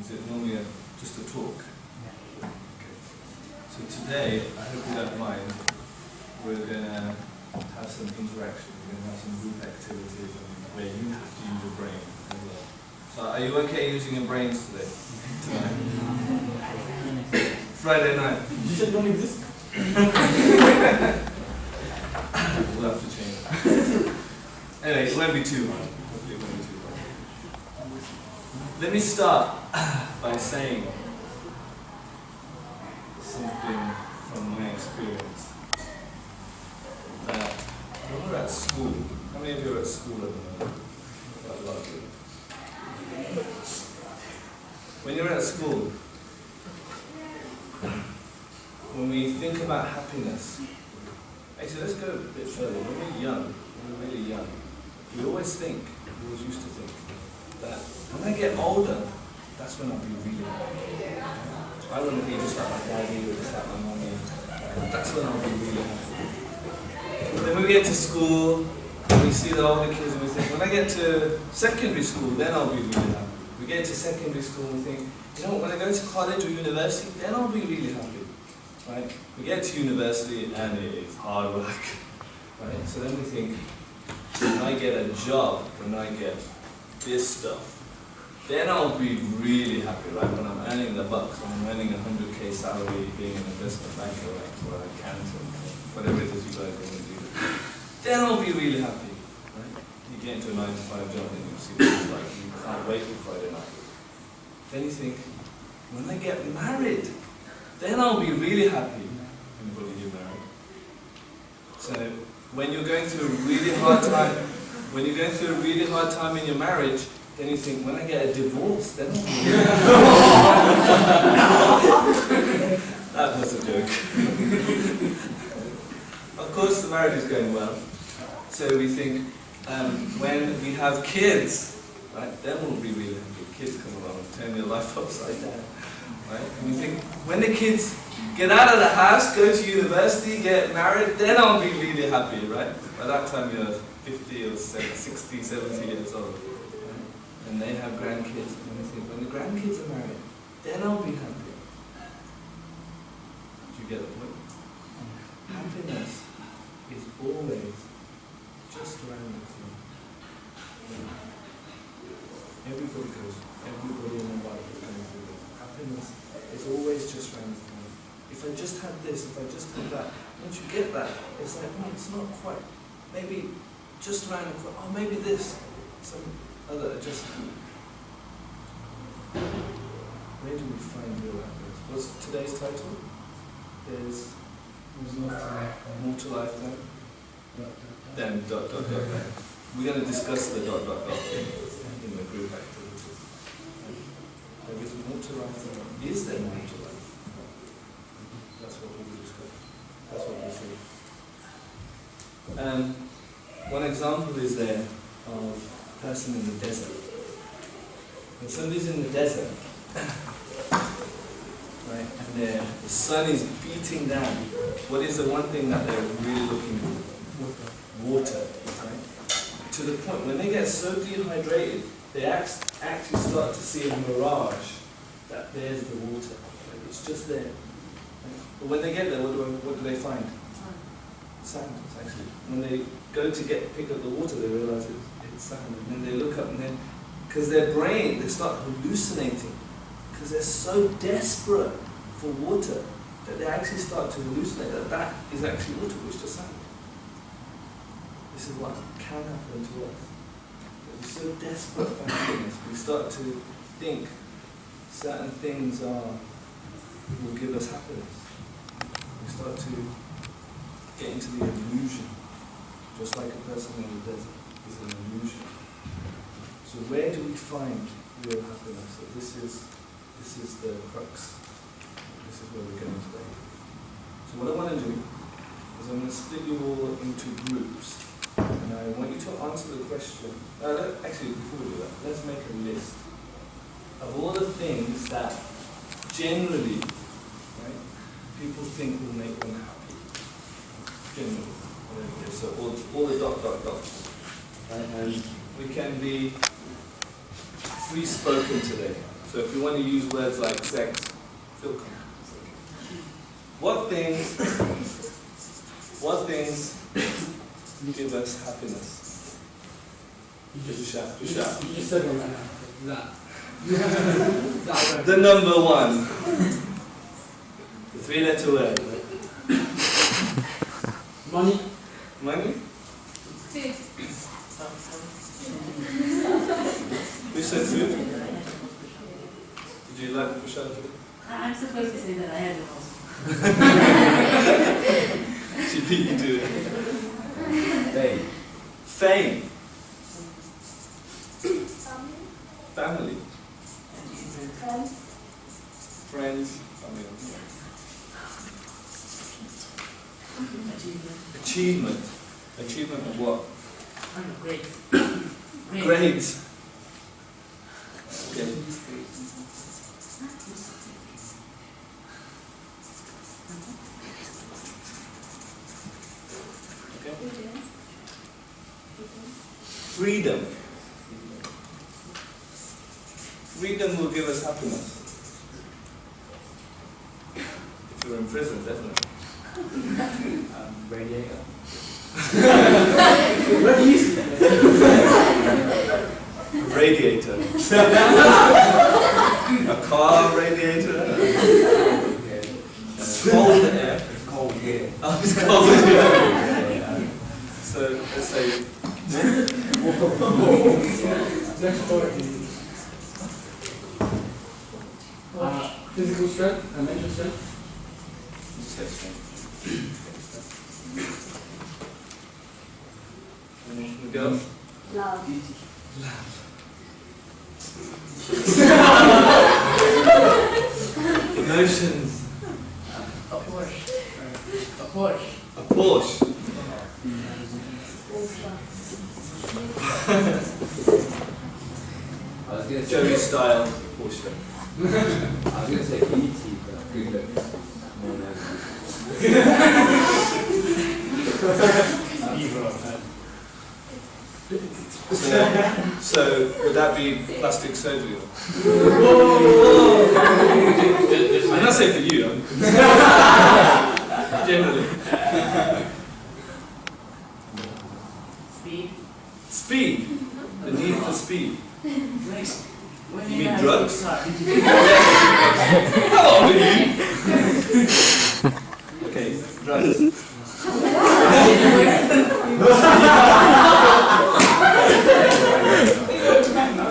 Is it normally just a talk? Okay. So today, I hope you don't mind, we're going to have some interaction. We're going to have some group activities where you have to use your brain as well. So are you okay using your brains today? Tonight? Friday night. You said don't exist. We'll have to change that. Anyway, it won't be too hard. Hopefully it won't be too hard. Let me start by saying something from my experience. That when we're at school, how many of you are at school at the moment? Quite a lot of you. When you're at school, when we think about happiness, actually let's go a bit further. When we're young, when we're really young, we always used to think, that when I get older, that's when I'll be really happy. I want to be just like my daddy or just like my mommy. That's when I'll be really happy. Then we get to school, and we see the older kids and we think, when I get to secondary school, then I'll be really happy. We get to secondary school and we think, you know what, when I go to college or university, then I'll be really happy. Right? We get to university and it is hard work. Right? So then we think, when I get a job, when I get this stuff, then I'll be really happy, right? When I'm earning the bucks, when I'm earning 100k salary, being an investment banker, or an accountant, whatever it is you guys want to do, then I'll be really happy, right? You get into a 9-to-5 job and you see what it's like, you can't wait for Friday night. Then you think, when I get married, then I'll be really happy. Anybody get married? So, when you're going through a really hard time, in your marriage, then you think, when I get a divorce, then I'll be really happy. That was a joke. Of course, the marriage is going well. So we think, when we have kids, right, then we'll be really happy. Kids come along and turn your life upside down. Right? And we think, when the kids get out of the house, go to university, get married, then I'll be really happy, right? By that time you're 50 or 60, 70 years old. Right? And they have grandkids, and we think, when the grandkids are married, then I'll be happy. Do you get the point? Happiness is always just around the corner. Everybody goes, everybody in the Bible is going through this. Happiness is always just around the corner. If I just had this, if I just had that, once you get that, it's like, no, it's not quite. Maybe just around the corner, oh, maybe this, some other adjustment. Where do we find real happiness? What's today's title? There's more to life then dot. We're going to discuss the dot in the group activities. There is more to life than. Is there more to life? That's what we will discuss. That's what we see. One example is there of a person in the desert. When somebody's in the desert, right, and the sun is beating down, what is the one thing that they're really looking for? Water. Right? To the point when they get so dehydrated, they actually start to see a mirage that there's the water. Like it's just there. But when they get there, what do they find? Sand. Actually. When they go to pick up the water, they realize it's sand. And then they look up and then, because their brain, they start hallucinating. Because they're so desperate for water that they actually start to hallucinate that is actually water, which is sand. This is what can happen to us. We're so desperate for happiness, we start to think certain things will give us happiness. We start to get into the illusion, just like a person in the desert is an illusion. So where do we find real happiness? So this is the crux. This is where we're going today. So what I want to do is I'm going to split you all into groups. And I want you to answer the question. Actually, before we do that, let's make a list of all the things that generally, right, people think will make them happy. Generally. So all the dot. Right? And we can be free spoken today. So if you want to use words like sex, feel comfortable. What things give us happiness? You just said one right now. That. The number one. The three-letter word. Money. Money? Who said food? Did you like the push-up? I'm supposed to say that I had it also. She beat you to it. Fame. Family. Friends. Achievement. Achievement of what? Great. Great. Okay. Freedom. Freedom will give us happiness. If you're in prison, definitely. Radiator. What do you see? Radiator. A car radiator. Cold air. Cold air. Oh, it's cold air. So let's say. Physical strength and mental strength. The girls? Love. Emotions. A Porsche. A Porsche. A Porsche. I was going to Joey say style Porsche. I was going to say ET, but good looks. More So would that be plastic surgery? I'm not saying for you. Generally. Speed. Speed. The need for speed. When You mean drugs? car. How old are you? Okay, drugs.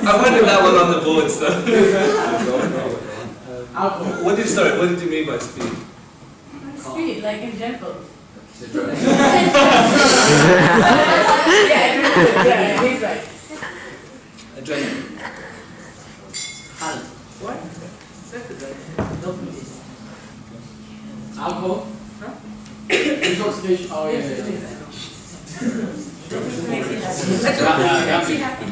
I wanted that one on the board, so. What did you mean by speed? Speed, like in general. adrenaline. Yeah, he's right. Adrenaline. What? That's adrenaline. Dopamine. Alcohol? Huh? Intoxication? Oh, yeah. Dopamine makes you happy.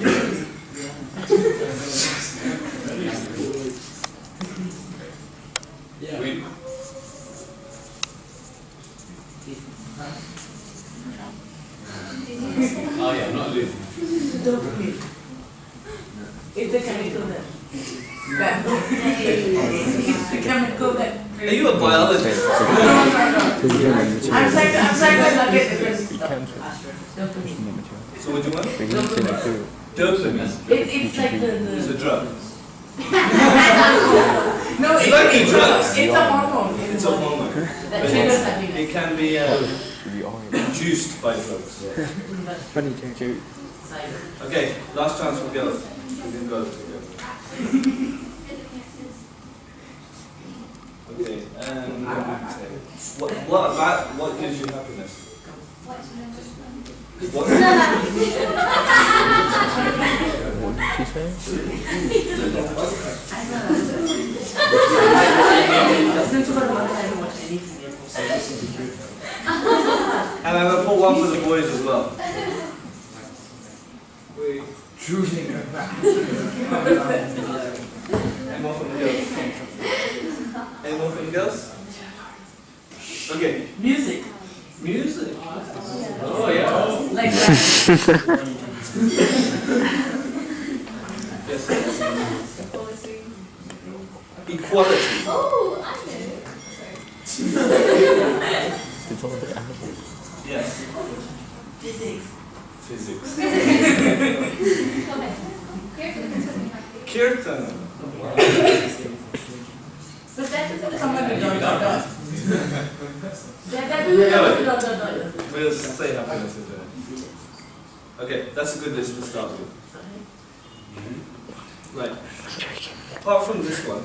Yeah. Weed. Oh yeah, not losing. Dopamine. It's a chemical that. It's the chemical that. Are you a biologist? No. I'm trying to look at different stuff. Dopamine. So what do you want? Dopamine. Dopamine. It's like It's a drug. No, You like the drugs? It's a hormone. It's a hormone. That But triggers it happiness. can be induced by drugs. Okay, last chance for girls. We can go together. Okay, what gives you happiness? What? And I'm gonna put one for the boys as well. Choosing her back. Any more from the girls? Any more from the girls? Okay. Music. Music. Oh yeah. Like that. Yes. quality. Oh, I know. Yes. Physics. Physics. Kirtan. Kirtan. Wow. But that doesn't someone who don't know. We'll say happiness is there. Okay, that's a good list to start with. Right. Apart from this one,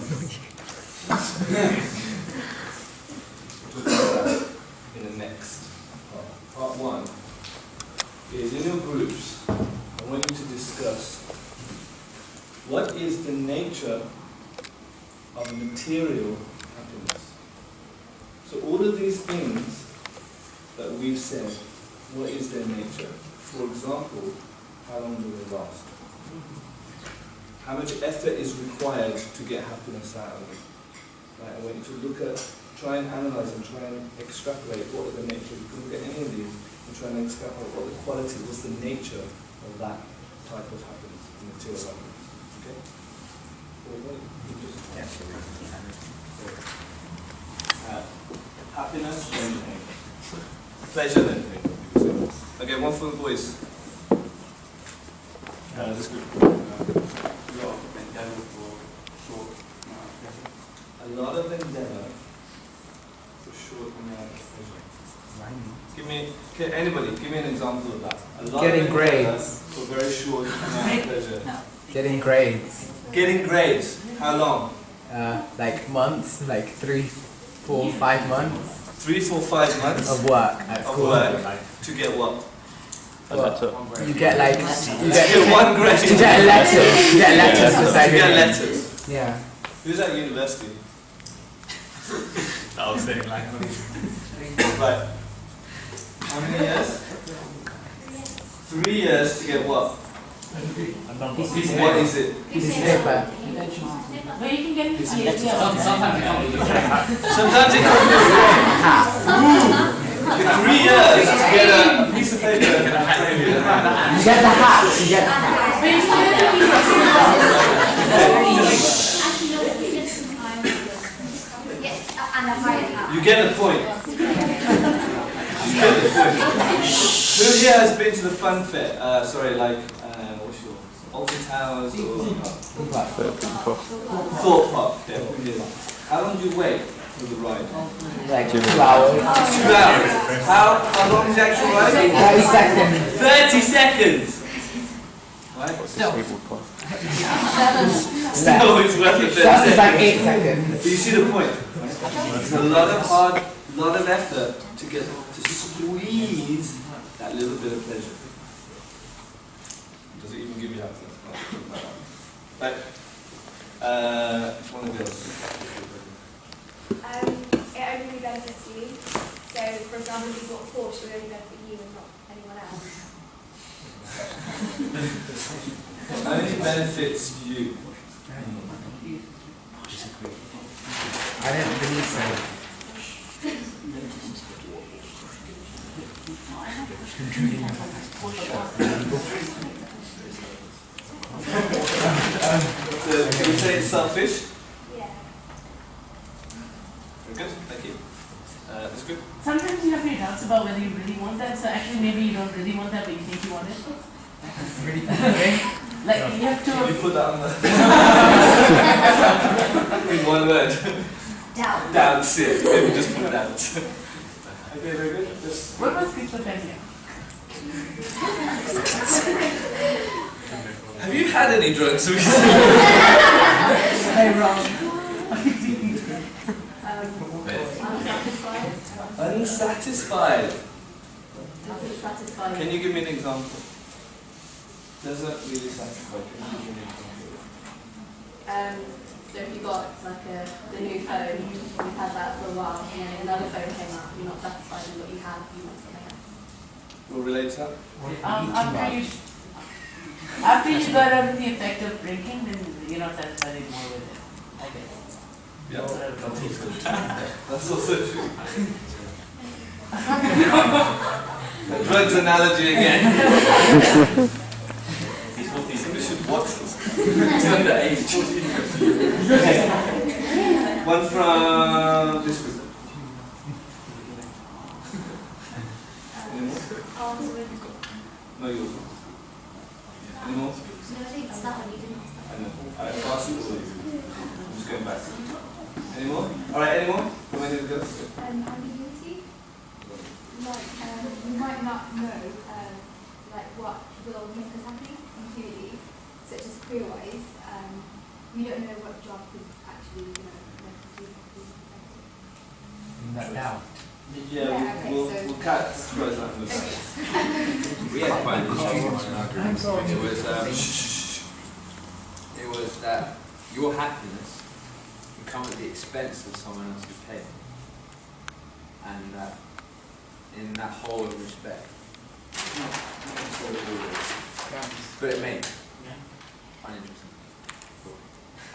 we'll talk about that in the next part. Part one is in your groups, I want you to discuss what is the nature of material happiness. So all of these things that we've said, what is their nature? For example, how long do they last? How much effort is required to get happiness out of it? Right, I want you to look at, try and analyze and try and extrapolate what are the nature. You can look at any of these and try and extrapolate what the quality, what's the nature of that type of happiness, material happiness. Okay? Happiness, then pain. Pleasure, then pain. Okay, one for the boys. This group. A lot of endeavor for short amount of pleasure. Give me, okay, anybody, give me an example of that. A lot Getting of endeavor grades. for very short amount of pleasure. Getting grades. Getting grades. How long? Like months, like 3, 4, 5 months 3, 4, 5 months of work at of school. work to get what? Well, you get like To get one grade. you get letters. You get letters To beside your get name. letters. Yeah. Who's at university? I was saying like Right. How many years? 3 years to get what? What is it? Piece of paper. But you can get Sometimes it comes with in 3 years to get a piece of paper and a hat. You get the hat. You get the hat. But you can get You get the point. You get the point. Who here has been to the fun fair? Sorry, like, what's your Alton Towers or Thorpe Park? Yeah, who did? How long do you wait for the ride? Like 2 hours. 2 hours. How long is the actual ride? 30 seconds. 30 seconds. Right? Still, it's worth it. 30 That is like 8 seconds. seconds. Do you see the point? It's a lot of lot of effort to get to squeeze that little bit of pleasure. Does it even give you happiness? Right. One of the girls. It only benefits you. So, for example, if you've got a Porsche, it will only benefit you and not anyone else. Only benefits you. I don't believe so. So, can you say it's selfish? Yeah. Very good, thank you. That's good. Sometimes you have your doubts about whether you really want that, so actually maybe you don't really want that, but you think you want it. Like you have Can to. you put that on the in one word? Doubt. Doubts, yeah. Maybe just put doubts. Okay, very good. Just What was schizophrenia? have you had any drugs recently? I'm wrong. Unsatisfied. Satisfying. Can you give me an example? Doesn't really satisfy. Can you give me an example? So if you got like the new phone, you've had that for a while, and then another phone came out, you're not satisfied with what you have, you want something else. Will relate to that? After you got out of the effect of drinking, then you're not satisfied anymore with it. I guess. Yeah, that's also true. The drugs analogy again. We should watch this. It's underage. One from this group. Any more? No, you. Any more? No, I think it's that one you didn't ask that. I know. Alright, pass it all. I'm just going back. Any more? Alright, any more? How many of those? Ambiguity. Like, you might not know, like, what will make us happy completely, such as career-wise. You don't know what job is actually, make us really happy. That down. Yeah, okay, we'll so- categorize that in a second. We had quite an interesting one in our group. It was that your happiness can come at the expense of someone else's pain. And that in that whole respect. But it may. Uninteresting.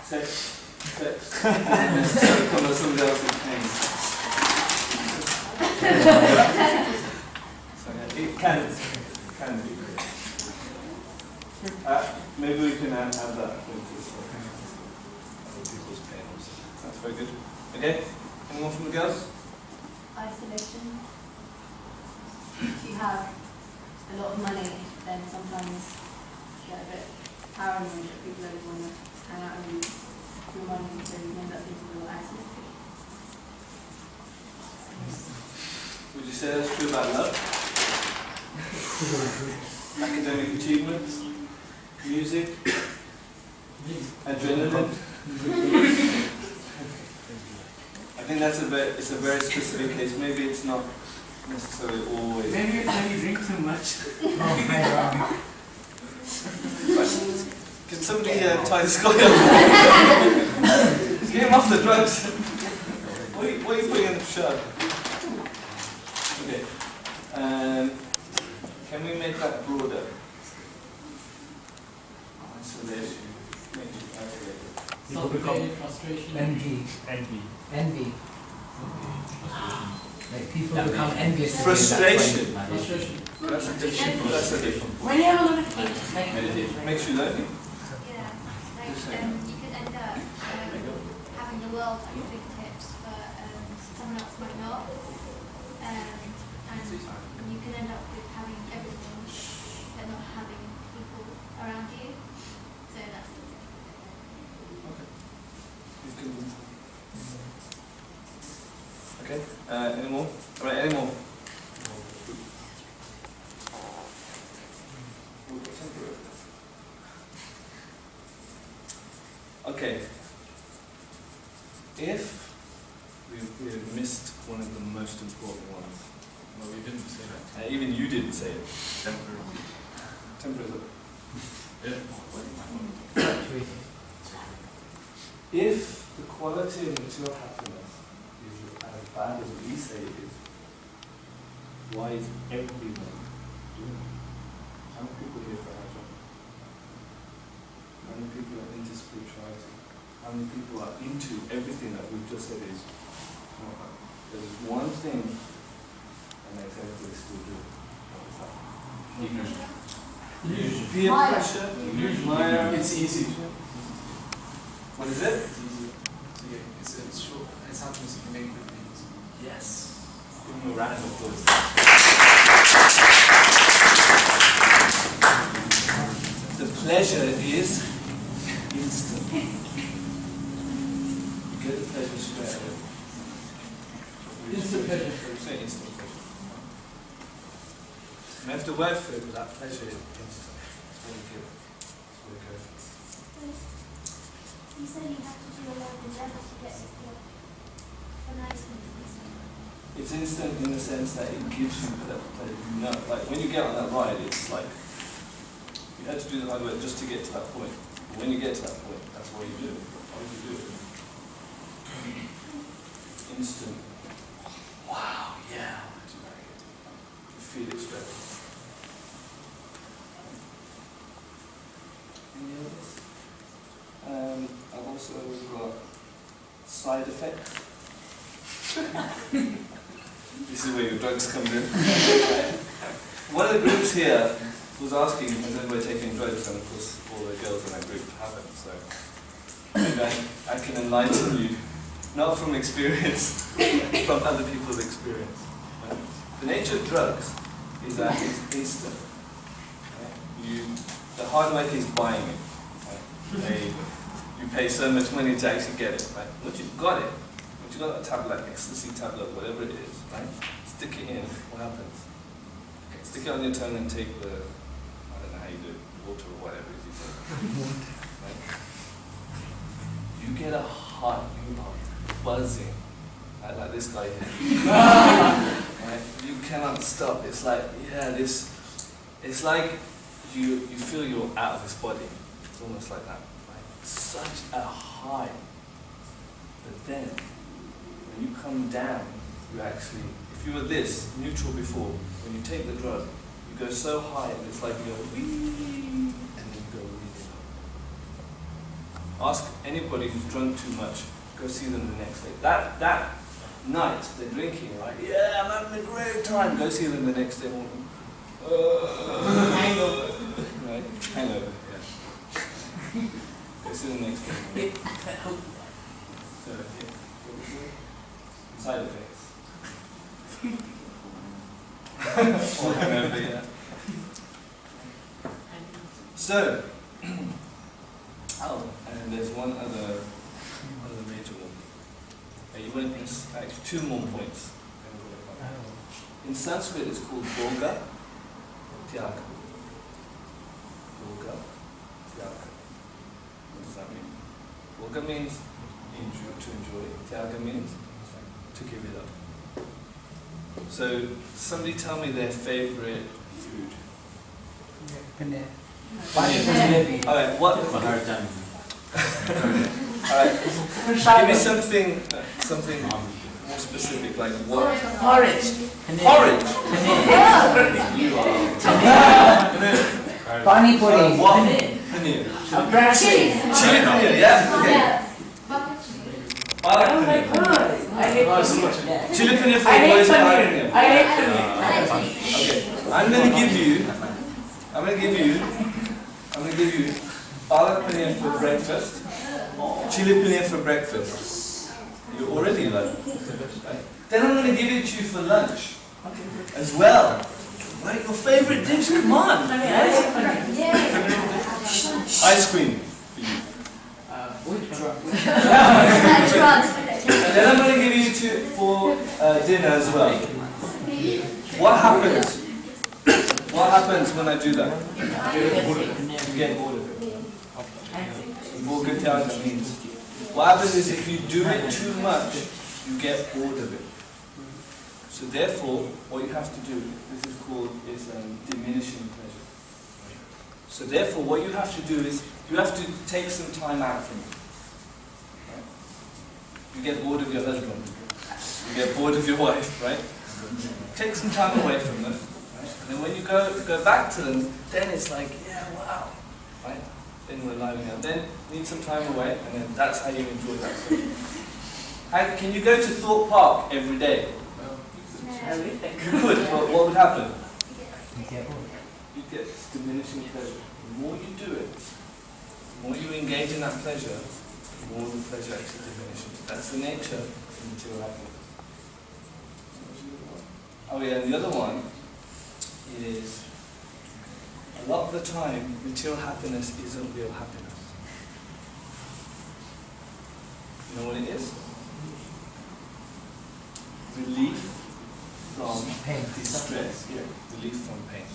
Sex. Necessarily come at somebody else's pain. So, yeah, it can be. Maybe we can add that into this one. Other people's pain also. That's very good. Okay, anyone from the girls? Isolation. If you have a lot of money, then sometimes you get a bit paranoid that people don't want to hang out with your money, so you end up being a little isolated. Would you say that's true about love? Academic achievements? Music? Adrenaline? I think that's it's a very specific case. Maybe it's not necessarily always. Maybe it's when you drink too much. Can somebody tie this guy up? Get him off the drugs. What are you putting in the shirt? Okay. Can we make that broader? Isolation. Make it isolated. People become frustration. envy. Like people become envious. Frustration. Frustration. That's a different. When you have a lot of kids, like Meditation. Makes you lonely. Yeah, like, you could end up having the world at your fingertips, but someone else might not. And you can end up with having everything, but not having people around you. So that's the Okay. Any more? All right. Any more? Okay. If we have missed one of the most important ones. No, we didn't say that. Even you didn't say it. Temporary. Temporary. Yeah. If the quality of material happiness is as bad as we say it is, why is everyone doing it? How many people here for our job? How many people are into spirituality? How many people are into everything that we've just said is not right? There's one thing, and everybody still do it. Peer Maya. pressure, Maya. It's easy. What is it? It's easy to get. It's short. It's happiness you can make with things. Yes. Give them a round of applause. The pleasure is instant. You get the pleasure straight away. Instant pleasure. Say instant pleasure. You have to work for it, but that pleasure is instant. It's really good. It's really good. You said you have to do a lot of endeavors to get a nice thing. It's instant in the sense that it gives you that pleasure. You know, like when you get on that ride, it's like you had to do the hard work just to get to that point. But when you get to that point, that's what you do. How do you do it? Instant. Wow, yeah. You feel it straight away. Any others? I've also got side effects. This is where your drugs come in. One of the groups here was asking has anybody taken drugs, and of course all the girls in that group haven't, so maybe I can enlighten you. not from experience, from other people's experience. Right? The nature of drugs is that it's instant. Right? The hard work is buying it. Right? You pay so much money to actually get it. Right? Once you've got it, once you've got a tablet, ecstasy tablet, whatever it is, right? Stick it in, what happens? Okay, stick it on your tongue and take the, I don't know how you do it, water or whatever it is you take. Right? You get a heart, you are buzzing, like this guy here. Right? You cannot stop. It's like, yeah, it's like you feel you're out of this body. It's almost like that. Right? Such a high. But then, when you come down, you actually, if you were this, neutral before, when you take the drug, you go so high and it's like you go wee, and then you go really low. Ask anybody who's drunk too much, go see them the next day. That night, they're drinking, right? Yeah, I'm having a great time. Go see them the next day morning. Hangover. Right? Hangover, yeah. Go see them next day morning. So, yeah. What was it? Side effects. Or hangover, yeah. So, oh, and there's one other major one. You went actually 2 more points. In Sanskrit, it's called Bhoga Tyaga. Bhoga Tyaga. What does that mean? Bhoga means to enjoy. Tyaga means to give it up. So, somebody tell me their favorite food. Paneer. Alright, what? Harrow Jammin. Alright, give me something more specific, like what? Porridge. Porridge! Pani puri. What? Paneer. Paneer. Chili. Chili paneer, yeah, okay. Palak Oh my paneer. god. I hate paneer. Chili paneer for I hate boys and palak paneer. paneer. I hate paneer. Okay, I'm gonna give you palak paneer for breakfast, chili paneer for breakfast. You already love it, right? Then I'm gonna give it to you for lunch as well. Right, your favorite dish, come on. Paneer. I hate paneer. Ice cream for you. Drugs. And then I'm gonna give you for dinner as well. What happens? What happens when I do that? You get bored of it. Bhogatyaga means. What happens is if you do it too much, you get bored of it. So therefore, what you have to do, this is called diminishing pleasure. So therefore, what you have to do is, you have to take some time out from it. Right? You get bored of your husband. You get bored of your wife, right? Take some time away from them. Right? And then when you go back to them, then it's like, yeah, wow. Right? Then we're lining up. Then need some time away, and then that's how you enjoy that. Can you go to Thorpe Park every day? You could, but what would happen? You get diminishing pleasure. The more you do it, the more you engage in that pleasure, the more the pleasure actually diminishes. That's the nature of material happiness. Oh yeah, and the other one is, a lot of the time, material happiness isn't real happiness. You know what it is? Relief from distress. Yeah, relief from pain.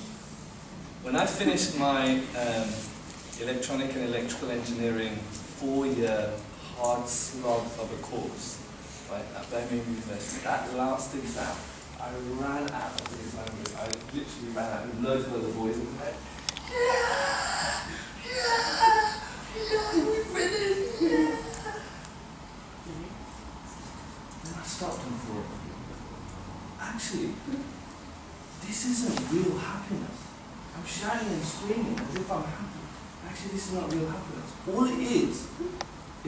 When I finished my electronic and electrical engineering 4-year hard slog of a course, right, at Birmingham University, that last exam, I ran out of the exam room. I literally ran out with loads of other boys in there. We finished. Then I stopped and thought, actually, this isn't real happiness. I'm shouting and screaming as if I'm happy. Actually, this is not real happiness. All it is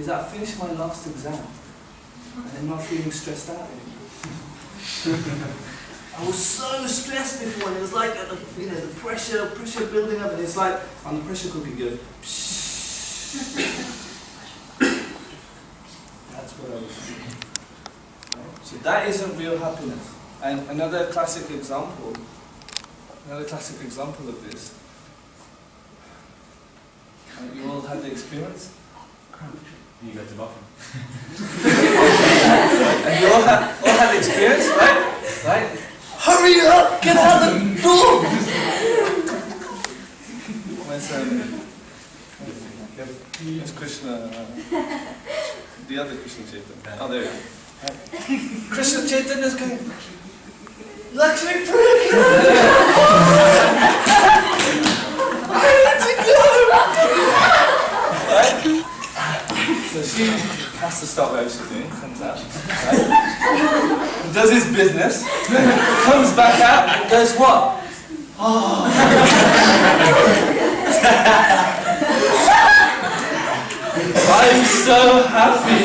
I finished my last exam and I'm not feeling stressed out anymore. I was so stressed before, and it was like the pressure building up, and it's like on the pressure cooker you go. That's what I was feeling. That isn't real happiness. And another classic example of this. You all had the experience? You go to the bathroom. And you all had the experience, right? Right? Hurry up! Get out the door! Where's Krishna? The other Krishna Chaitanya. Oh, there you go. Right. Krishna Chaitanya is going, Lakshmi Priya! I need to go! Right? So she has to stop whatever she's doing, comes out, right? Does his business, comes back out and goes what? Oh. I'm so happy.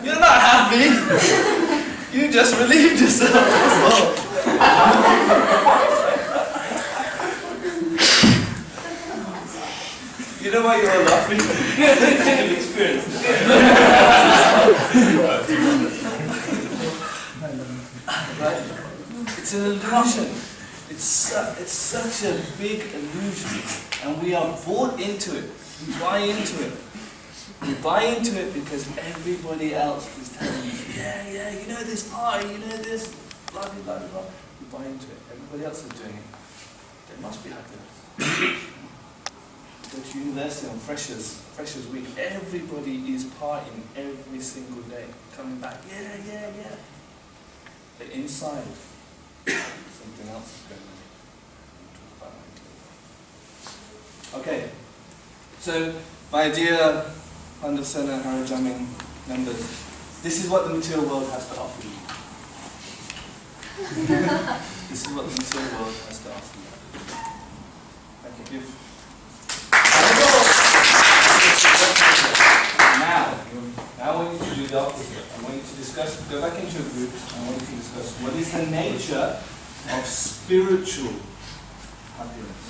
You're not happy. You just relieved yourself. That's all. You know why you are laughing? You've experienced it. Right? It's an illusion. It's such a big illusion. And we are bought into it. We buy into it. We buy into it because everybody else is telling you, yeah, you know this party, you know this, blah, blah, blah, blah. We buy into it. Everybody else is doing it. There must be happiness. Go to university on Freshers Week. Everybody is partying every single day. Coming back, yeah. But inside, something else is going on. We'll talk about that. Okay. So, my dear 100% and Harrow Jammin members, this is what the material world has to offer you. This is what the material world has to offer you. I can give. Now I want you to do the opposite. I want you to discuss, go back into your groups, I want you to discuss what is the nature of spiritual happiness.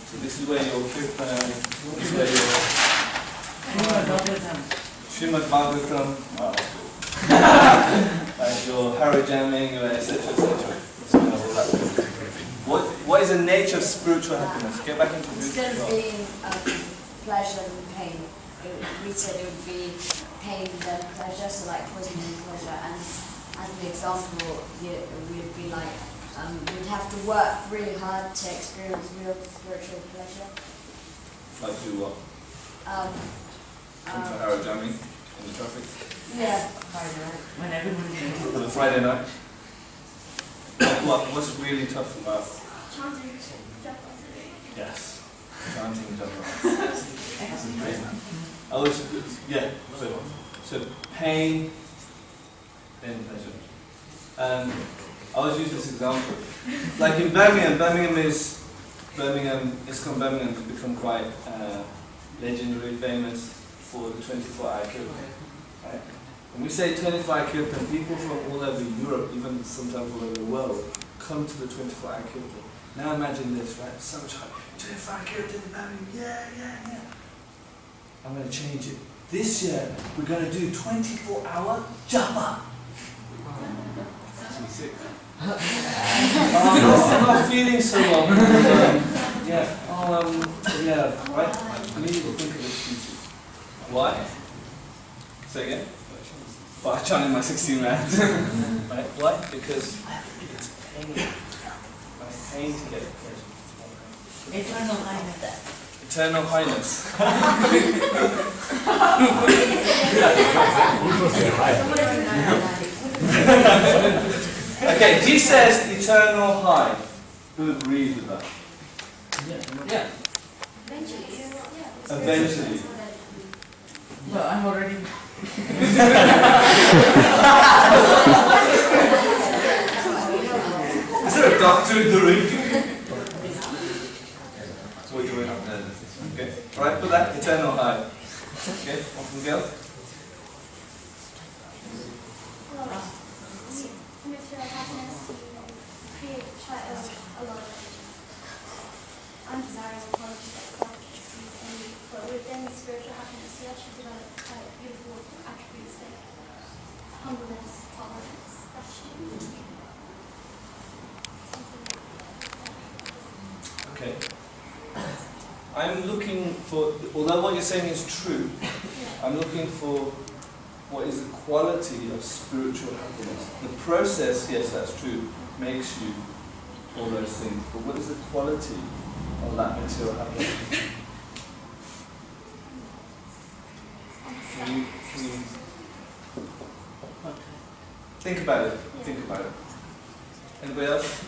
So this is where your Kirtan, this is where your Srimad Bhagavatam, like your Harrow Jammin, your etc. What is the nature of spiritual happiness? Get back into groups. Instead of being pleasure and pain, we said it would be pain then pleasure, so like positive and pleasure. And as an example, we'd be like, we'd have to work really hard to experience real spiritual pleasure. Like do what? Come to Harrow Jammin in the traffic? Yeah. Friday night, when everybody's in. On a Friday night? What's really tough about? Chanting. Yes. Chanting Japa. So pain, then pleasure. I always use this example. Like in Birmingham has become quite legendary, famous for the 24-hour Kirtan. Right? When we say 24-hour Kirtan, people from all over Europe, even sometimes all over the world, come to the 24-hour Kirtan. Now imagine this, right? So much hype. 24-hour Kirtan in Birmingham, yeah. I'm going to change it. This year, we're going to do 24-hour Japa. I'm not feeling so well. Right? I need to think of excuses. Why? Say again? By chanting my 16 rounds. Right? Why? Because it's pain. It's pain to get pleasure. Eternal highness. Eternal highness. Okay, he says eternal high. Who agrees with that? Yeah. Eventually. No, I'm already. Is there a doctor in the room? That's what you're in up there. Okay. Alright, put that eternal high. Okay, one from Gail. Material happiness create quite a lot of undesirable qualities that but we within spiritual happiness, you actually develop quite beautiful attributes like humbleness, tolerance, gratitude. Okay. I'm looking for, although what you're saying is true, I'm looking for what is the quality of spiritual happiness. The process, yes, that's true, makes you all those things, but what is the quality of that material happiness? Can you think about it? Think about it. Anybody else?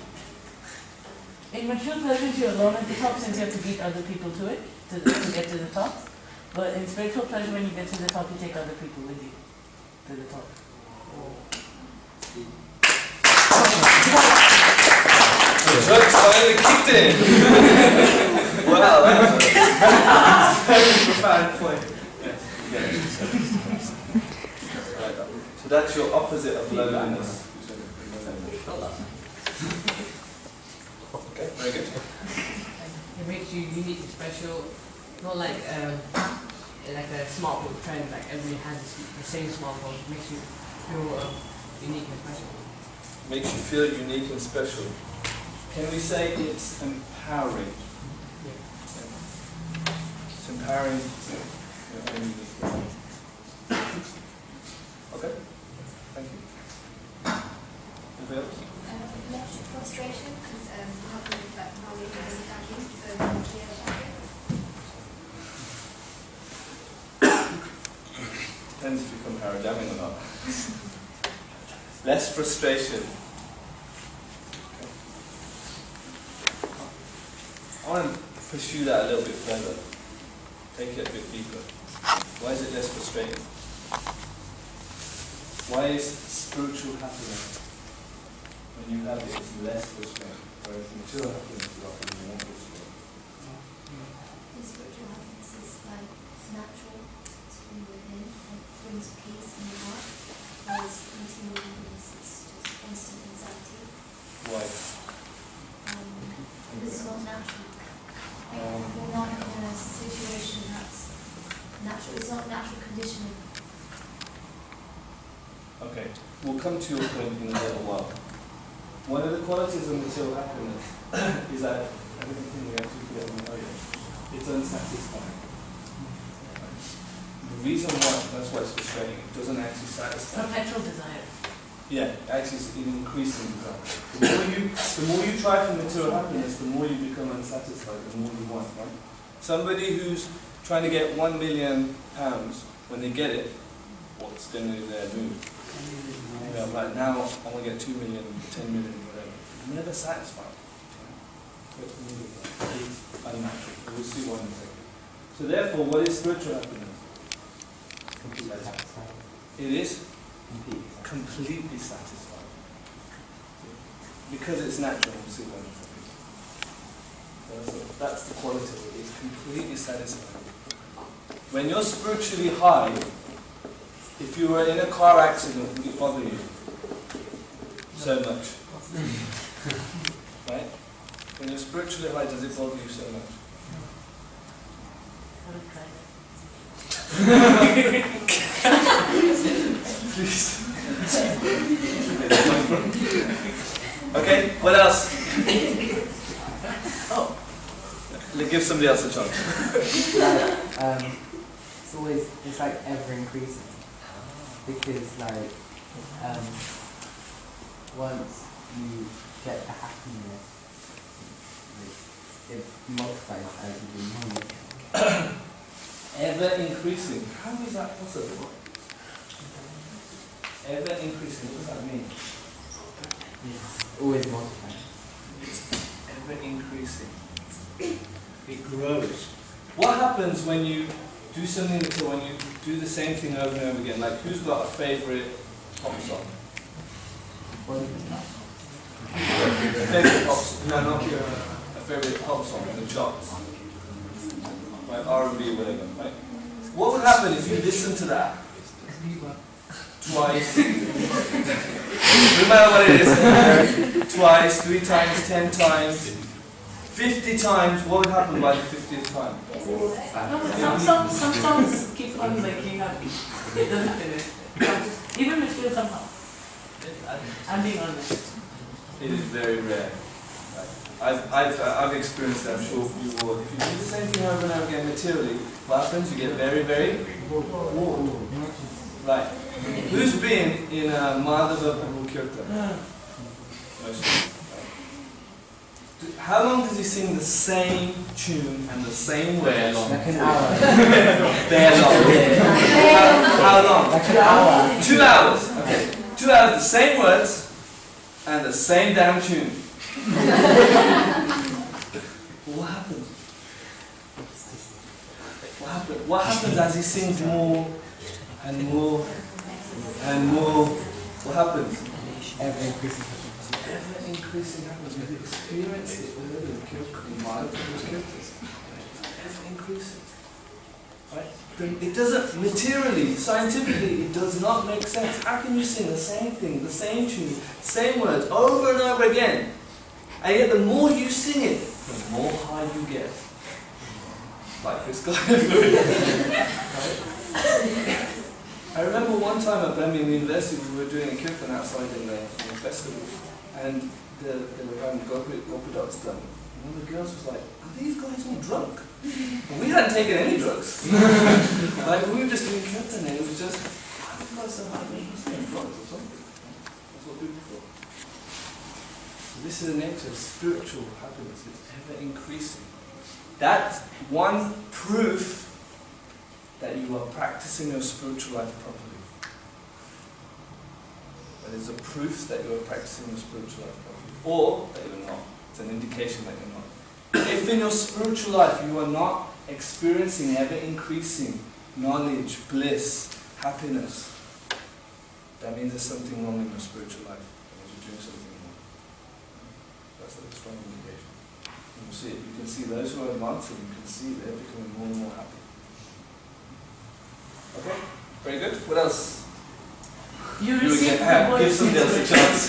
In material pleasures, you're alone at the top since you have to beat other people to it, to get to the top. But in spiritual pleasure, when you get to the top, you take other people with you to the top. The drugs finally kicked in! Wow, that's a very profound point. Yes, yes. So that's your opposite of loneliness. Okay, very good. It makes you unique and special, not like a smartphone trend, like everybody has the same smartphone. It makes you feel unique and special. Makes you feel unique and special. Can we say it's empowering? Yeah. It's empowering your own uniqueness. Okay, thank you. Anybody else? Less frustration, because you have to look back how you're doing damage, so clear about it. Depends if you come Harrow Jammin or not. Less frustration. Okay. I want to pursue that a little bit further. Take it a bit deeper. Why is it less frustrating? Why is spiritual happiness, when you have it, it's less frustrating, whereas material happiness is often more frustrating? Spiritual happiness is like it's natural, it's from within, and it brings peace in your heart. Whereas material happiness is just constant anxiety. Why? Because it's not natural. We're not in a situation that's natural. It's not natural conditioning. Okay, we'll come to your point in a little while. One of the qualities of material happiness is that, I don't think we actually put it on earlier, it's unsatisfying. The reason why, that's why it's frustrating, it doesn't actually satisfy. Perpetual desire. Yeah, actually it's an increasing desire. The more you try for material happiness, the more you become unsatisfied, the more you want, right? Somebody who's trying to get £1 million, when they get it, what's generally their mood? Yeah, right now I want to get 2 million, 10 million, whatever. Never satisfied. It's unnatural. We'll see why in a second. So therefore, what is spiritual happiness? Completely satisfied. It is Completely satisfied. completely satisfied. Because it's natural, we'll see why in a second. So that's the quality of it. It's completely satisfied. When you're spiritually high, if you were in a car accident, would it bother you so much? Right? When you're spiritually high, does it bother you so much? Haven't tried Please. Okay, what else? Oh. Give somebody else a chance. It's like ever increasing. Because like, once you get the happiness, like, it multiplies as you do more. Ever increasing. How is that possible? Ever increasing. What does that mean? It's always multiplying. It's ever increasing. It grows. What happens when you do something until when you do the same thing over and over again? Like, who's got a favourite pop song? Favourite pop song? No, not your a favourite pop song in the charts. Like R&B or whatever, right? What would happen if you listen to that twice? No matter what it is. Twice, 3 times, 10 times, 50 times, what would happen by the 50th time? No, but some songs keep on making up. It doesn't finish. Even with you somehow. I'm being honest. It is very rare. I've experienced that, I'm sure you will. If you do the same thing over and over again materially, what happens? You get very, very warped. Right. Who's been in a Madhava Prabhu Kirtan? Most of you. How long does he sing the same tune and the same words? Like an hour. Very long. How long? Like an hour. 2 hours. Okay. 2 hours, the same words and the same damn tune. What happens? What happens as he sings more and more and more? What happens? Ever increasing. Ever increasing happens. We've experienced it earlier in Madhava's Kirtans. Ever increasing. Right? It doesn't, materially, scientifically, it does not make sense. How can you sing the same thing, the same tune, same words over and over again? And yet the more you sing it, the more high you get. Like this guy. I remember one time at Birmingham University we were doing a kirtan outside in the festival, and they were having gopidots done. And one of the girls was like, "Are these guys all drunk?" And we hadn't taken any drugs. Like we were just doing kirtan, and it was just, "Why are you guys so high? Maybe you're doing drugs or something." That's what people thought. This is the nature of spiritual happiness. It's ever increasing. That's one proof that you are practicing your spiritual life properly. That is a proof that you are practicing your spiritual life properly. Or that you're not. It's an indication that you're not. If in your spiritual life you are not experiencing ever increasing knowledge, bliss, happiness, that means there's something wrong in your spiritual life. That means you're doing something wrong. That's a strong indication. You see it. You can see those who are advancing, you can see they're becoming more and more happy. Okay? Very good. What else? You receive the give somebody else a chance.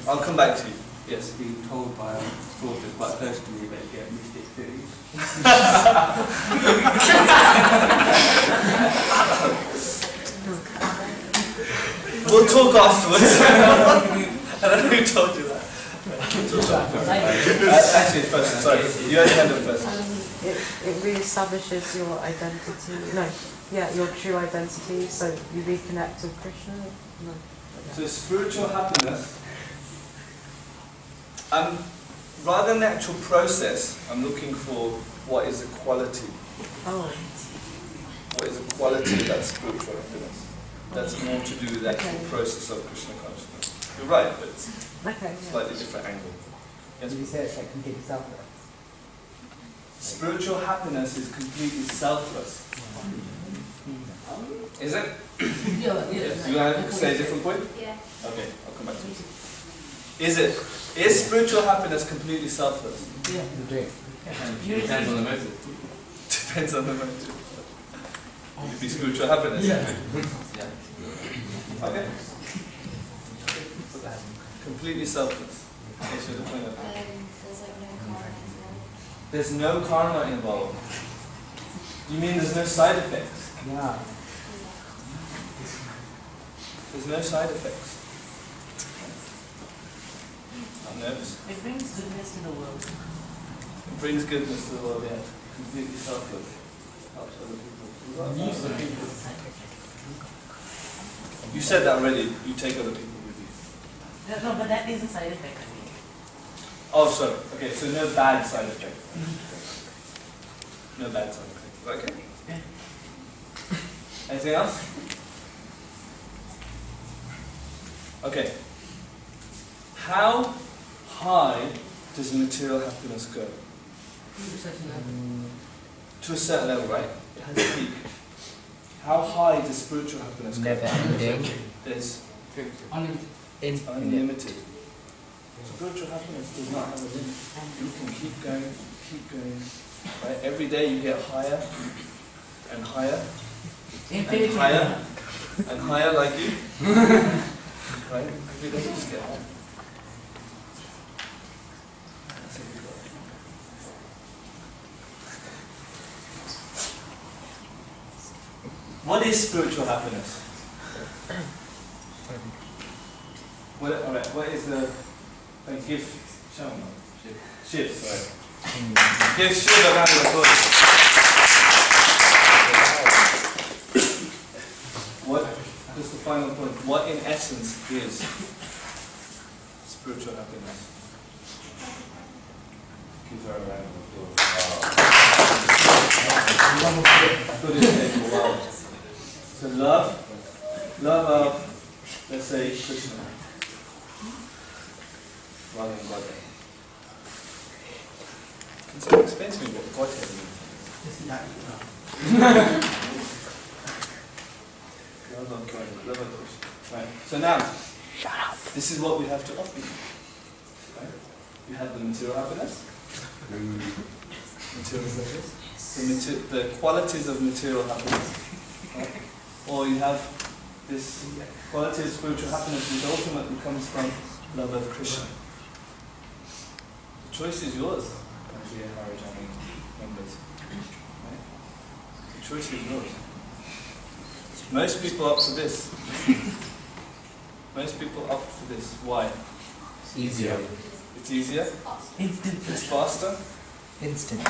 I'll come back to you. Yes. Being told by a source quite close to me that you get mystic feelings. We'll talk afterwards. I don't know who told you that. Actually, first, sorry. You had hand up first. It re-establishes your identity. No, yeah, your true identity. So you reconnect with Krishna. No. So spiritual happiness. Rather than the actual process, I'm looking for what is the quality. Oh. What is the quality of that spiritual happiness? That's more to do with the actual process of Krishna consciousness. You're right, but it's Okay. slightly different angle. Yes? Did you say it's like completely selfless? Spiritual happiness is completely selfless. Is it? Yeah. You want to say a different point? Yeah. Okay, I'll come back to it. Is it? Is spiritual happiness completely selfless? Yeah. Depends on the motive. Depends on the motive. It'd be spiritual happiness. Yeah. Okay. Completely selfless. Okay, so the point of There's like no karma involved. there's no karma involved. You mean there's no side effects? Yeah. There's no side effects. I'm nervous. It brings goodness to the world. It brings goodness to the world, yeah. Completely selfless. Helps other people. You said that already. You take other people with you. No, but that is a side effect, I think. Oh, sorry. Okay, so no bad side effect. No bad side effect. Okay. Yeah. Anything else? Okay. How high does material happiness go? To a certain level, right? It has a peak. How high does spiritual happiness go? Never ending. There's Unlimited. unlimited. Spiritual happiness does not have a limit. You can keep going. Right? Every day you get higher and higher Infinity. and higher and higher, like you. Right? Every day you just get higher. That's a good one. What is spiritual happiness? Alright, what is the give Shiv, sorry. Give Shiv a round of applause. What, just the final point, what in essence is spiritual happiness? Give her a round of applause. Good example, wow. So love of, let's say, Krishna. Rather than Godhead. Can someone explain to me what Godhead means? Love of Godhead, love of Krishna. Right. So now, this is what we have to offer you. Right? You have the material happiness, material pleasures, the qualities of material happiness, right? Or you have this quality of spiritual happiness which ultimately comes from love of Krishna. The choice is yours, as the Harrow Jammin members. Right? The choice is yours. Most people opt for this. Most people opt for this. Why? It's easier. It's easier. Instant. It's faster. Instant.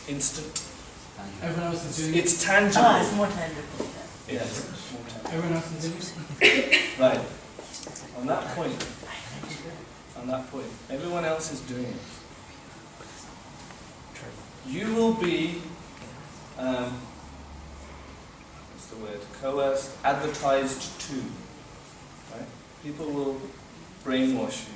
Instant. Everyone else is doing it. It's tangible. Ah, it's more tangible. Yes. It's more tangible. Everyone else is doing it. Right. On that point, everyone else is doing it. You will be, what's the word? Coerced, advertised to. Right? People will brainwash you.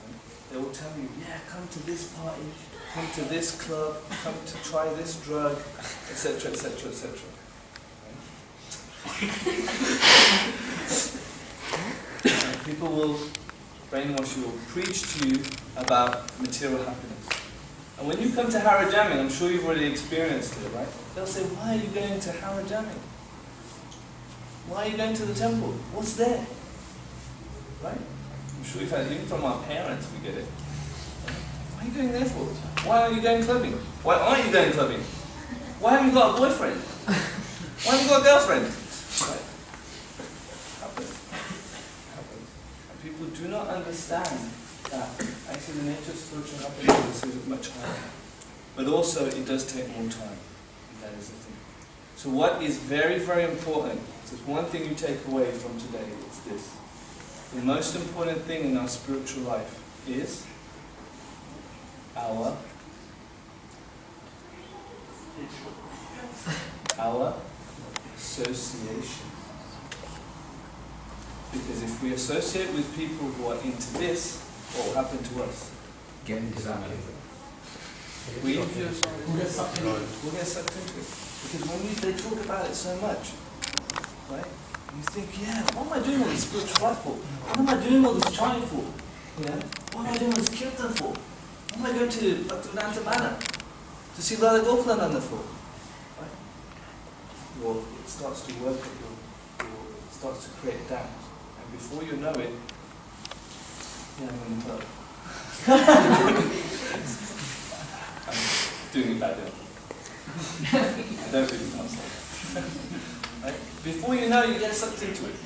Right? They will tell you, yeah, come to this party, come to this club, come to try this drug, etc., etc., etc. People will brainwash you or preach to you about material happiness. And when you come to Harrow Jammin, I'm sure you've already experienced it, right? They'll say, why are you going to Harrow Jammin? Why are you going to the temple? What's there? Right? I'm sure you've had, even from our parents, we get it. What are you going there for? Why are you going clubbing? Why aren't you going clubbing? Why haven't you got a boyfriend? Why haven't you got a girlfriend? Right? Happens. And people do not understand that actually the nature of spiritual happiness is much higher. But also it does take more time. And that is the thing. So what is very, very important, if there's one thing you take away from today, it's this. The most important thing in our spiritual life is our association. Because if we associate with people who are into this, what will happen to us? Get into that. We'll get sucked into it. Because when they talk about it so much, right? You think, yeah, what am I doing all this spiritual life for? What am I doing all this trying for? You know? What am I doing all this kirtan for? What am I going to Bhaktivedanta to see Radha Gokulananda for? Right? Well, it starts to work at it starts to create doubt. And before you know it, yeah, I'm in the club. I'm doing it badly. I don't really translate. Right? Before you know, you get sucked into it.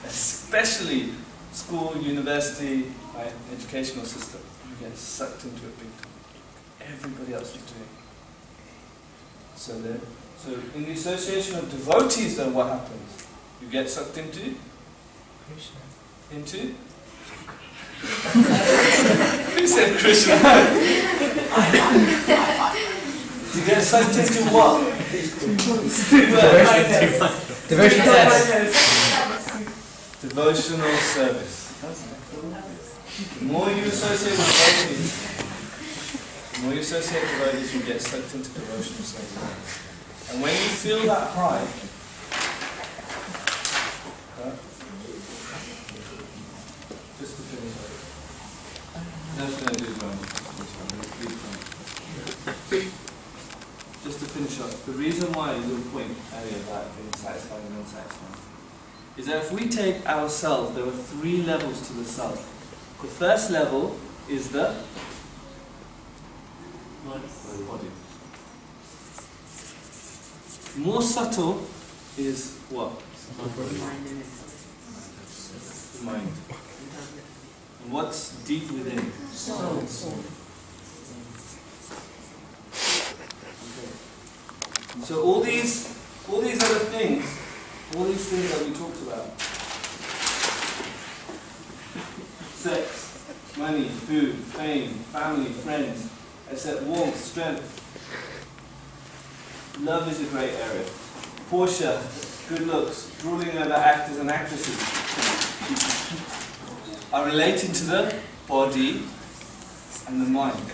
Especially school, university, right, educational system. You get sucked into it big time. Everybody else is doing it. So in the association of devotees, then what happens? You get sucked into? Krishna. Into? Who said Krishna? You get sucked into what? Devotional service. Devotional service. The more you associate with devotees, you get sucked into devotional service. And when you feel that high, just to finish up, I'm just going to do one. Just to finish up, the reason why your point earlier about being satisfied and unsatisfied is that if we take ourselves, there are 3 levels to the self. The first level is the body. More subtle is what? The mind. And what's deep within? Soul. Okay. So all these other things, all these things that we talked about, sex, money, food, fame, family, friends, except warmth, strength. Love is a great area. Portia, good looks, drooling over actors and actresses, are relating to the body and the mind.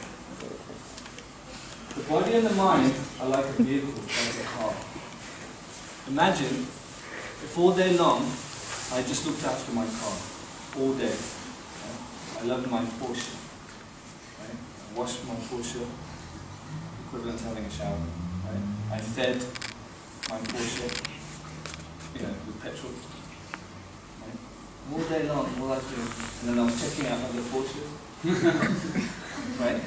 The body and the mind are like a vehicle, like a car. Imagine if all day long I just looked after my car, all day. I loved my Porsche. Right? I washed my Porsche, equivalent to having a shower. Right? I fed my Porsche, with petrol. Right? All day long, all I was doing, and then I was checking out other Porsches. Right?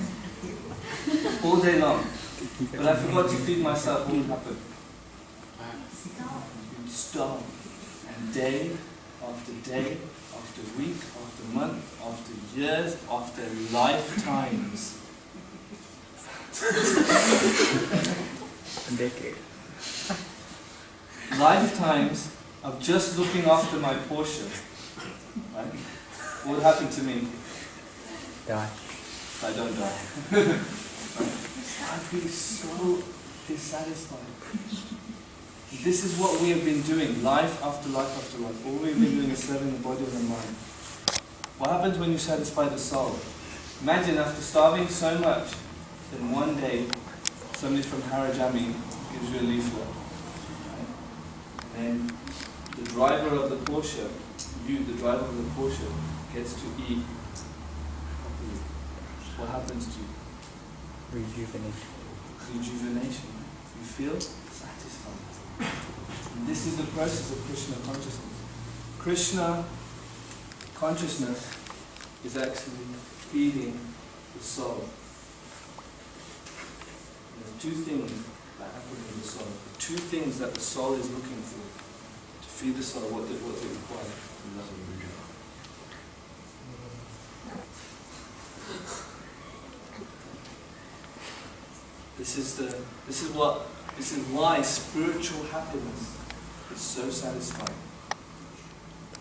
All day long. But I forgot to feed myself. What would happen? You'd starve. And day after day, after week, after month, after years, after lifetimes. Decade. Lifetimes of just looking after my Porsche. Right? What would happen to me? Die. I don't die. Right? I'd be so dissatisfied. This is what we have been doing, life after life after life. All we've been doing is serving the body and the mind. What happens when you satisfy the soul? Imagine after starving so much, then one day, somebody from Harrow Jammin gives you a leaflet. Right? And then the driver of the Porsche, the driver of the Porsche, gets to eat properly. What happens to you? Rejuvenation. Rejuvenation. You feel satisfied. And this is the process of Krishna consciousness. Krishna consciousness is actually feeding the soul. There's two things that happen in the soul. Two things that the soul is looking for. To feed the soul, what does it require? This is why spiritual happiness is so satisfying.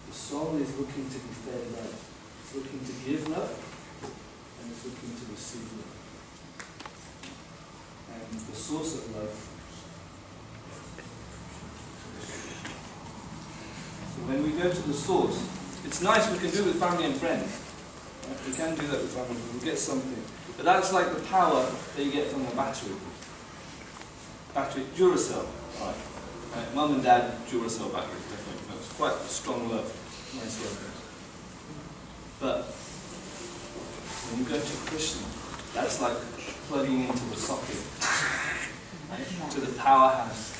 The soul is looking to be fed love. It's looking to give love, and it's looking to receive love. And the source of love. So when we go to the source, it's nice, we can do it with family and friends. Right? We can do that with family, we'll get something. But that's like the power that you get from a battery. Battery, Duracell. Right. Right. Mum and Dad, Duracell battery. Definitely. It's quite strong love. Nice love. But when you go to Krishna, that's like plugging into the socket. Right? To the powerhouse.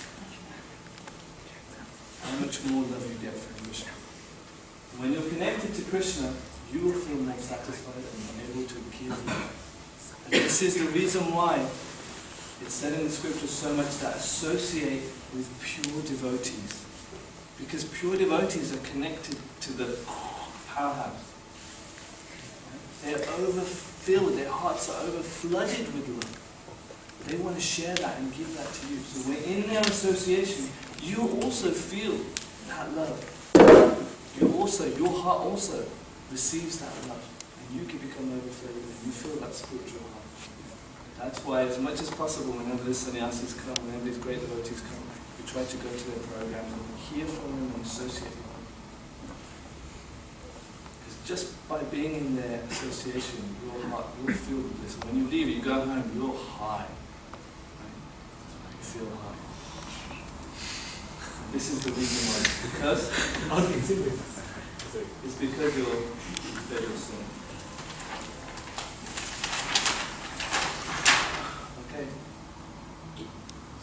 How much more love you get from Krishna. When you're connected to Krishna, you will feel more satisfied and able to give love. And this is the reason why it's said in the scriptures so much that associate with pure devotees. Because pure devotees are connected to the powerhouse. They're overfilled, their hearts are overflooded with love. They want to share that and give that to you. So when in their association, you also feel that love. Your heart also receives that love. And you can become overflowed with it. You feel that spiritual heart. That's why as much as possible, whenever the sannyasis come, whenever these great devotees come, we try to go to their programs and hear from them and associate with them. Because just by being in their association, your heart will feel the bliss. When you leave it, you go home, you're high. Right? You feel high. This is the reason why. Because it's because you're fed your soul. Okay.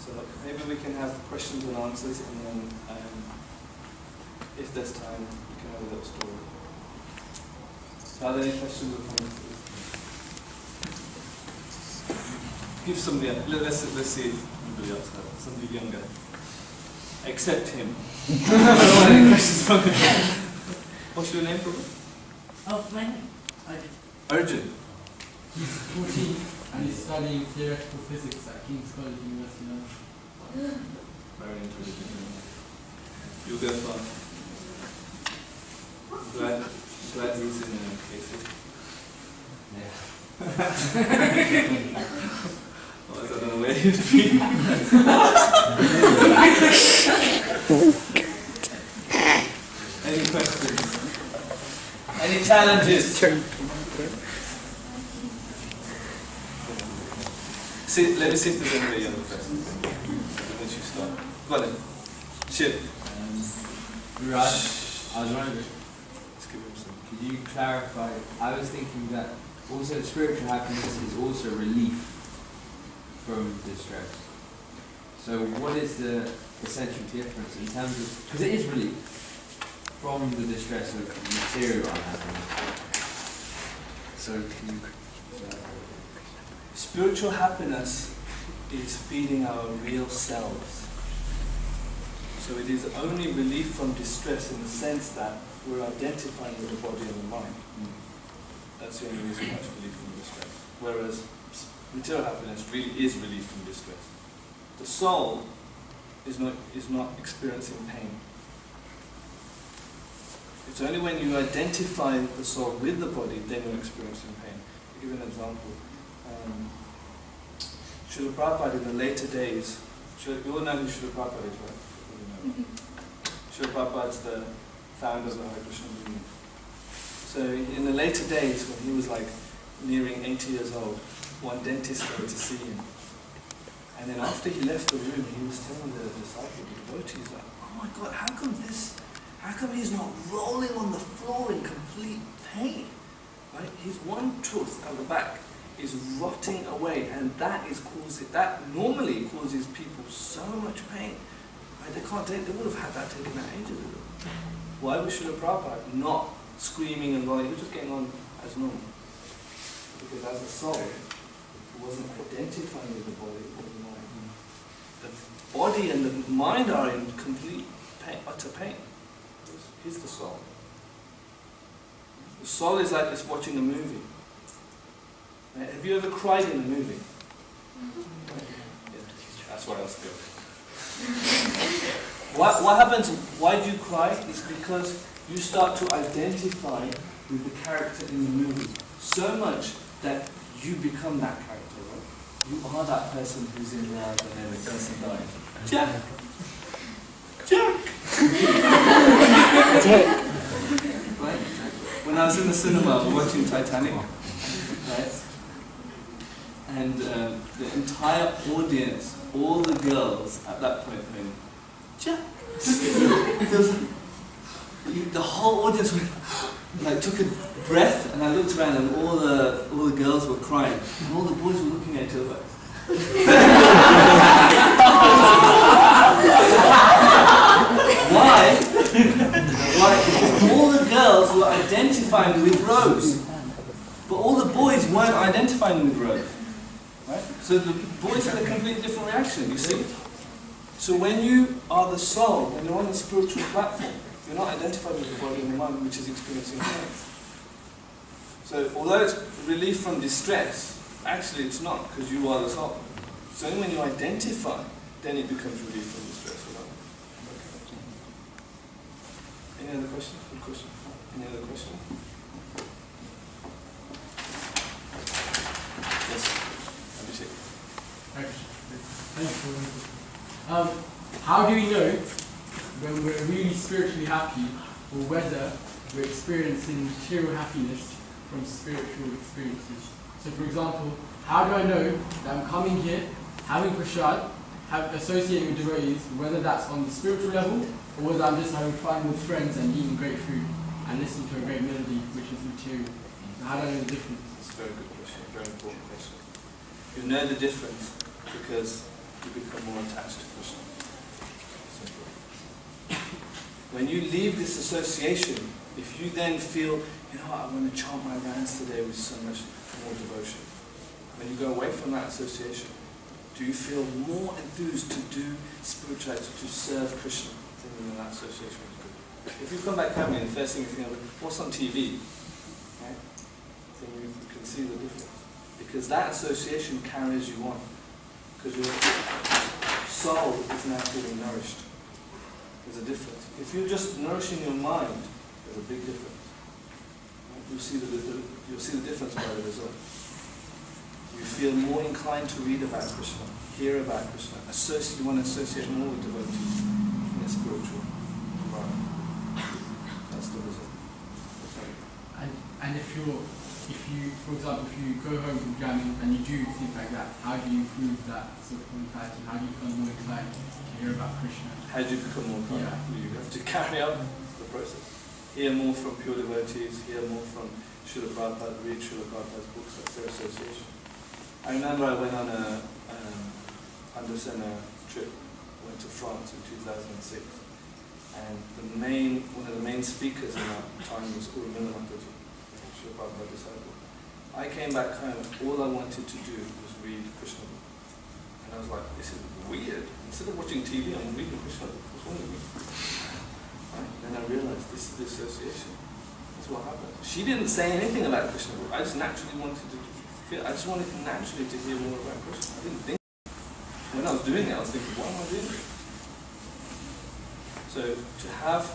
So maybe we can have questions and answers, and then if there's time, we can have a little story. Are there any questions or comments? Give somebody else. Let's see anybody else. Somebody younger. accept him. I don't want any questions from him. What's your name, brother? Oh, my name? Arjun. He's 14 and he's studying theoretical physics at King's College University London. Very intelligent. You'll go far. Glad he's in cases. Yeah. Otherwise, I don't know where he'd be. Any questions? Any challenges? See, let me see if there's anybody other questions. Once you start. Go on then. Shiv. Raj, I was wondering, Let's give him some. could you clarify? I was thinking that also spiritual happiness is also relief from distress. So what is the essential difference in terms of, because it is relief from the distress of material unhappiness. So can you Spiritual happiness is feeding our real selves. So it is only relief from distress in the sense that we're identifying with the body and the mind. That's the only reason why it's relief from distress. Whereas material happiness really is relief from distress. The soul is not experiencing pain. It's only when you identify the soul with the body, then you're experiencing pain. I'll give you an example. Srila Prabhupada in the later days, you all know who Srila Prabhupada is, right? You know. Srila Prabhupada is the founder of the Hare Krishna movement. So in the later days, when he was like nearing 80 years old, one dentist came to see him. And then after he left the room, he was telling the disciple, the devotees, like, oh my God, how come he's not rolling on the floor in complete pain? Right? His one tooth at the back is rotting away, and that normally causes people so much pain. Right? They would have had that taken out ages ago. Why was Srila Prabhupada not screaming and rolling? He was just getting on as normal. Because as a soul, he wasn't identifying with the body or the mind. The body and the mind are in complete pain, utter pain. He's the soul. The soul is like it's watching a movie. Right? Have you ever cried in a movie? Yeah, that's why I was good. What happens, why do you cry? It's because you start to identify with the character in the movie so much that you become that character, right? You are that person who's in love and then the person dies. Jack! Right? When I was in the cinema watching Titanic, right? And the entire audience, all the girls at that point went, Jack! The whole audience went, like, took a breath, and I looked around and all the girls were crying, and all the boys were looking at each other like, Why? Because all the girls were identifying with Rose, but all the boys weren't identifying with Rose. Right? So the boys had a completely different reaction, you see? So when you are the soul, when you're on the spiritual platform, you're not identified with the body and the mind, which is experiencing pain. So although it's relief from distress, actually it's not, because you are the soul. So only when you identify, then it becomes relief from distress. Any other questions? Good question. Any other questions? Yes. Abhishek. Thank you. How do we know when we're really spiritually happy, or whether we're experiencing material happiness from spiritual experiences? So for example, how do I know that I'm coming here, having prasad, associating with devotees, whether that's on the spiritual level, or whether I'm just having fun with friends and eating great food and listening to a great melody, which is material? So how do I know the difference? That's a very good question, very important question. You know the difference because you become more attached to Krishna. When you leave this association, if you then feel, you know what, I want to chant my rounds today with so much more devotion. When you go away from that association, Do you feel more enthused to do spirituality, to serve Krishna, than that association is good? If you come back home and the first thing you think of, what's on TV? Right? Then you can see the difference. Because that association carries you on. Because your soul is now feeling nourished. There's a difference. If you're just nourishing your mind, there's a big difference. Right? You'll see the difference by the result. You feel more inclined to read about Krishna, hear about Krishna, you want to associate more with devotees in a spiritual environment. That's the result. And if you, for example, if you go home from jamming and you do things like that, how do you improve that sort of mentality? How do you become more inclined to hear about Krishna? How do you become more inclined? Yeah. You have to carry out the process. Hear more from pure devotees, hear more from Srila Prabhupada, read Srila Prabhupada's books, that's their association. I remember I went on a Undersena trip, went to France in 2006, and one of the main speakers in that time was Urmila Mataji, Srila Prabhupada disciple. I came back home, all I wanted to do was read Krishna book. And I was like, this is weird. Instead of watching TV, I'm reading Krishna book. What's wrong with me? Right? Then I realized this is the association. That's what happened. She didn't say anything about Krishna book. I just naturally wanted to naturally to hear more about Krishna. I didn't think. When I was doing it, I was thinking, what am I doing? So to have,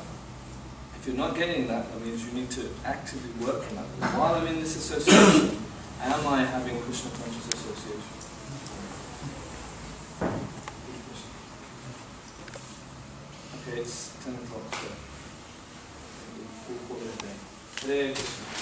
if you're not getting that, that means you need to actively work on that. While I'm in this association, am I having Krishna conscious association? Okay, it's 10 o'clock, so we'll call it a day. Hare Krishna.